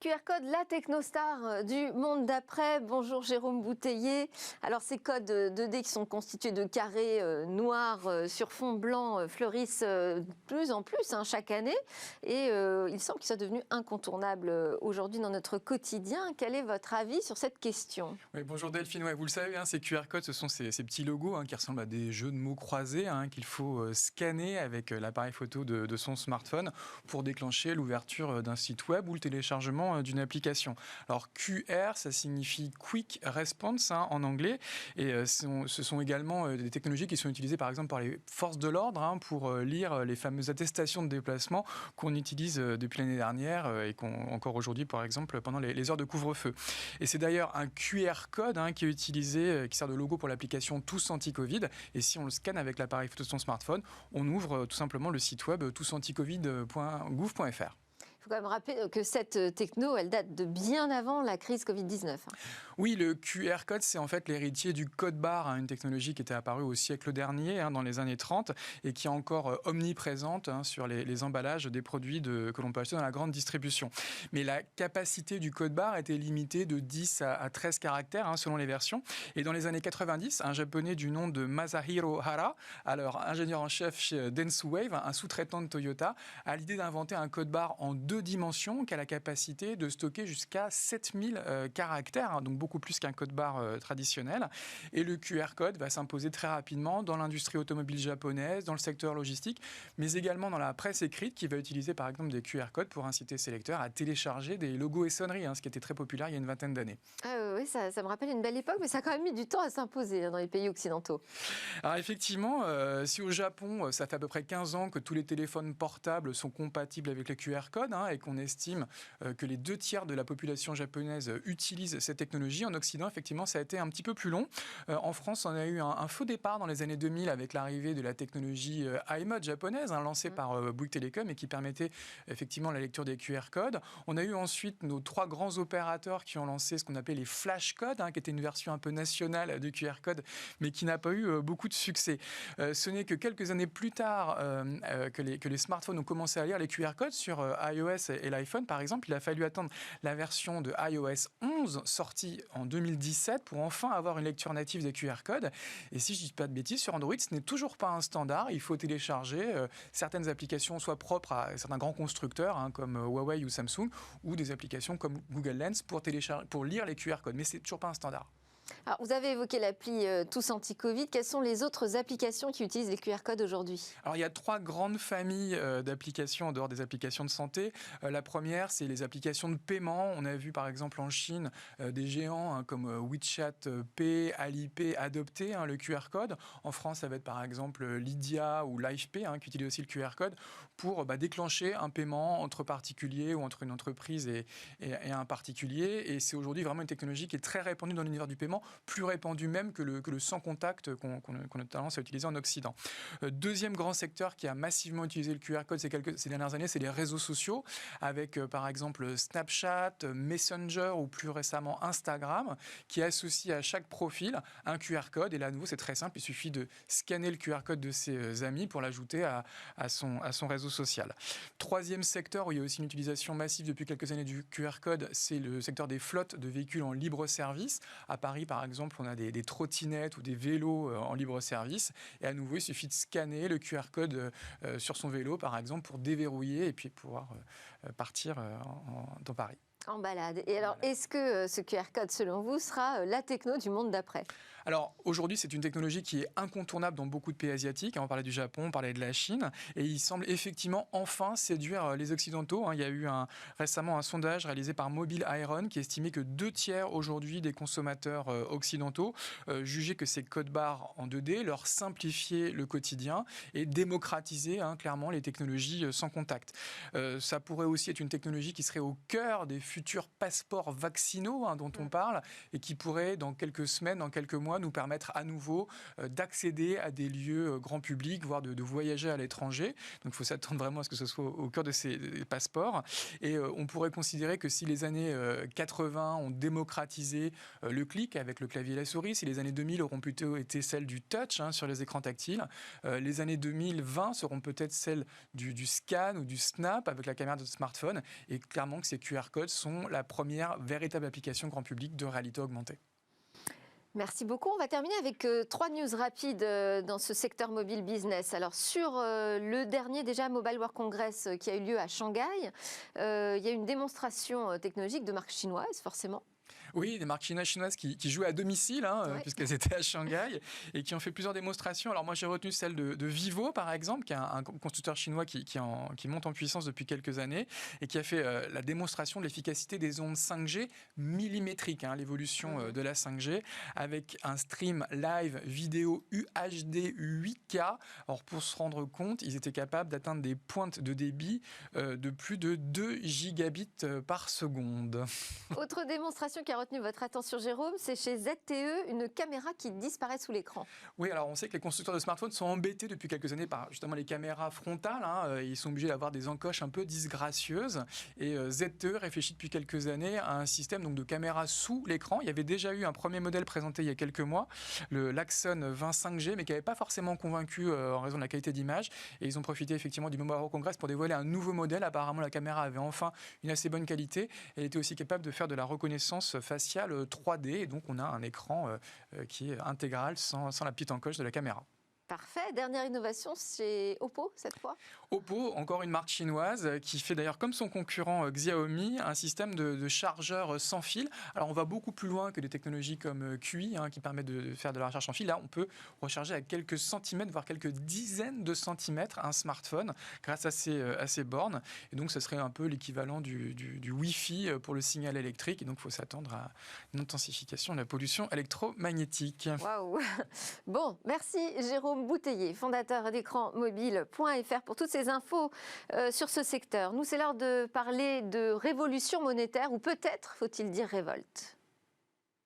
QR code, la technostar du monde d'après. Bonjour Jérôme Bouteiller. Alors ces codes 2D qui sont constitués de carrés noirs sur fond blanc fleurissent de plus en plus chaque année. Et il semble qu'ils soient devenus incontournables aujourd'hui dans notre quotidien. Quel est votre avis sur cette question ? Oui, bonjour Delphine, vous le savez, ces QR codes, ce sont ces petits logos qui ressemblent à des jeux de mots croisés qu'il faut scanner avec l'appareil photo de son smartphone pour déclencher l'ouverture d'un site web ou le téléchargement d'une application. Alors QR, ça signifie Quick Response en anglais, et ce sont également des technologies qui sont utilisées par exemple par les forces de l'ordre pour lire les fameuses attestations de déplacement qu'on utilise depuis l'année dernière et qu'on encore aujourd'hui par exemple pendant les heures de couvre-feu. Et c'est d'ailleurs un QR code qui est utilisé, qui sert de logo pour l'application Tous Anti-Covid, et si on le scanne avec l'appareil photo de son smartphone, on ouvre tout simplement le site web tousanticovid.gouv.fr. Il faut quand même rappeler que cette techno, elle date de bien avant la crise Covid-19. Oui, le QR code, c'est en fait l'héritier du code barre, une technologie qui était apparue au siècle dernier, dans les années 30, et qui est encore omniprésente sur les emballages des produits que l'on peut acheter dans la grande distribution. Mais la capacité du code barre était limitée de 10 à 13 caractères selon les versions. Et dans les années 90, un japonais du nom de Masahiro Hara, alors ingénieur en chef chez Dentsu Wave, un sous-traitant de Toyota, a l'idée d'inventer un code barre en 2 dimensions qui a la capacité de stocker jusqu'à 7000 caractères, donc beaucoup plus qu'un code barre traditionnel. Et le QR code va s'imposer très rapidement dans l'industrie automobile japonaise, dans le secteur logistique, mais également dans la presse écrite qui va utiliser par exemple des QR codes pour inciter ses lecteurs à télécharger des logos et sonneries, ce qui était très populaire il y a une vingtaine d'années. Oui, ça me rappelle une belle époque, mais ça a quand même mis du temps à s'imposer dans les pays occidentaux. Alors effectivement, si au Japon, ça fait à peu près 15 ans que tous les téléphones portables sont compatibles avec le QR code, et qu'on estime que les 2/3 de la population japonaise utilisent cette technologie, en Occident, effectivement, ça a été un petit peu plus long. En France, on a eu un faux départ dans les années 2000 avec l'arrivée de la technologie iMode japonaise, lancée par Bouygues Telecom et qui permettait effectivement la lecture des QR codes. On a eu ensuite nos 3 grands opérateurs qui ont lancé ce qu'on appelait les flash codes, qui était une version un peu nationale du QR code, mais qui n'a pas eu beaucoup de succès. Ce n'est que quelques années plus tard que les smartphones ont commencé à lire les QR codes sur iOS et l'iPhone, par exemple. Il a fallu attendre la version de iOS 11 sortie en 2017 pour enfin avoir une lecture native des QR codes. Et si je ne dis pas de bêtises, sur Android, ce n'est toujours pas un standard. Il faut télécharger certaines applications, soit propres à certains grands constructeurs, comme Huawei ou Samsung, ou des applications comme Google Lens pour lire les QR codes. Mais ce n'est toujours pas un standard. Alors, vous avez évoqué l'appli Tous Anti-Covid. Quelles sont les autres applications qui utilisent les QR codes aujourd'hui ? Alors, il y a 3 grandes familles d'applications en dehors des applications de santé. La première, c'est les applications de paiement. On a vu par exemple en Chine des géants comme WeChat Pay, Alipay adopter le QR code. En France, ça va être par exemple Lydia ou LifePay qui utilisent aussi le QR code pour déclencher un paiement entre particuliers ou entre une entreprise et un particulier. Et c'est aujourd'hui vraiment une technologie qui est très répandue dans l'univers du paiement, plus répandu même que le sans contact qu'on a tendance à utiliser en Occident. Deuxième grand secteur qui a massivement utilisé le QR code ces dernières années, c'est les réseaux sociaux, avec par exemple Snapchat, Messenger ou plus récemment Instagram, qui associe à chaque profil un QR code. Et là, à nouveau, c'est très simple, il suffit de scanner le QR code de ses amis pour l'ajouter à son réseau social. Troisième secteur où il y a aussi une utilisation massive depuis quelques années du QR code, c'est le secteur des flottes de véhicules en libre service. À Paris, par exemple, on a des trottinettes ou des vélos en libre service. Et à nouveau, il suffit de scanner le QR code sur son vélo, par exemple, pour déverrouiller et puis pouvoir partir dans Paris. En balade. Et alors, est-ce que ce QR code, selon vous, sera la techno du monde d'après ? Alors, aujourd'hui, c'est une technologie qui est incontournable dans beaucoup de pays asiatiques. On parlait du Japon, on parlait de la Chine. Et il semble effectivement enfin séduire les Occidentaux. Il y a eu récemment un sondage réalisé par Mobile Iron qui estimait que 2/3 aujourd'hui des consommateurs occidentaux jugeaient que ces codes barres en 2D leur simplifiaient le quotidien et démocratisaient clairement les technologies sans contact. Ça pourrait aussi être une technologie qui serait au cœur des futurs passeports vaccinaux dont on parle et qui pourrait, dans quelques semaines, dans quelques mois, mois nous permettre à nouveau d'accéder à des lieux grand public, voire de voyager à l'étranger. Donc il faut s'attendre vraiment à ce que ce soit au cœur de ces passeports. Et on pourrait considérer que si les années 80 ont démocratisé le clic avec le clavier et la souris, si les années 2000 auront plutôt été celles du touch sur les écrans tactiles, les années 2020 seront peut-être celles du scan ou du snap avec la caméra de smartphone. Et clairement que ces QR codes sont la première véritable application grand public de réalité augmentée. Merci beaucoup. On va terminer avec 3 news rapides dans ce secteur mobile business. Alors sur le dernier déjà Mobile World Congress qui a eu lieu à Shanghai, il y a une démonstration technologique de marques chinoises forcément. Oui, des marques chinoises qui jouaient à domicile, Ouais. puisqu'elles étaient à Shanghai, et qui ont fait plusieurs démonstrations. Alors moi, j'ai retenu celle de Vivo, par exemple, qui est un constructeur chinois qui monte en puissance depuis quelques années, et qui a fait la démonstration de l'efficacité des ondes 5G millimétriques, l'évolution de la 5G, avec un stream live vidéo UHD 8K. Alors pour se rendre compte, ils étaient capables d'atteindre des pointes de débit de plus de 2 gigabits par seconde. Autre démonstration qui a retenu votre attention, Jérôme, c'est chez ZTE, une caméra qui disparaît sous l'écran. Oui, alors on sait que les constructeurs de smartphones sont embêtés depuis quelques années par justement les caméras frontales. Ils sont obligés d'avoir des encoches un peu disgracieuses. Et ZTE réfléchit depuis quelques années à un système donc, de caméras sous l'écran. Il y avait déjà eu un premier modèle présenté il y a quelques mois, l'Axon 25G, mais qui n'avait pas forcément convaincu en raison de la qualité d'image. Et ils ont profité effectivement du Mobile World Congress pour dévoiler un nouveau modèle. Apparemment, la caméra avait enfin une assez bonne qualité. Elle était aussi capable de faire de la reconnaissance faciale 3D. Et donc, on a un écran qui est intégral sans la petite encoche de la caméra. Parfait. Dernière innovation, c'est Oppo cette fois. Oppo, encore une marque chinoise qui fait d'ailleurs comme son concurrent Xiaomi un système de chargeur sans fil. Alors on va beaucoup plus loin que des technologies comme QI qui permettent de faire de la recharge sans fil. Là on peut recharger à quelques centimètres, voire quelques dizaines de centimètres un smartphone grâce à ces bornes. Et donc ce serait un peu l'équivalent du Wi-Fi pour le signal électrique. Et donc il faut s'attendre à une intensification de la pollution électromagnétique. Waouh. Bon, merci Jérôme Bouteiller, fondateur d'écranmobile.fr pour toutes ces infos sur ce secteur. Nous, c'est l'heure de parler de révolution monétaire ou peut-être faut-il dire révolte.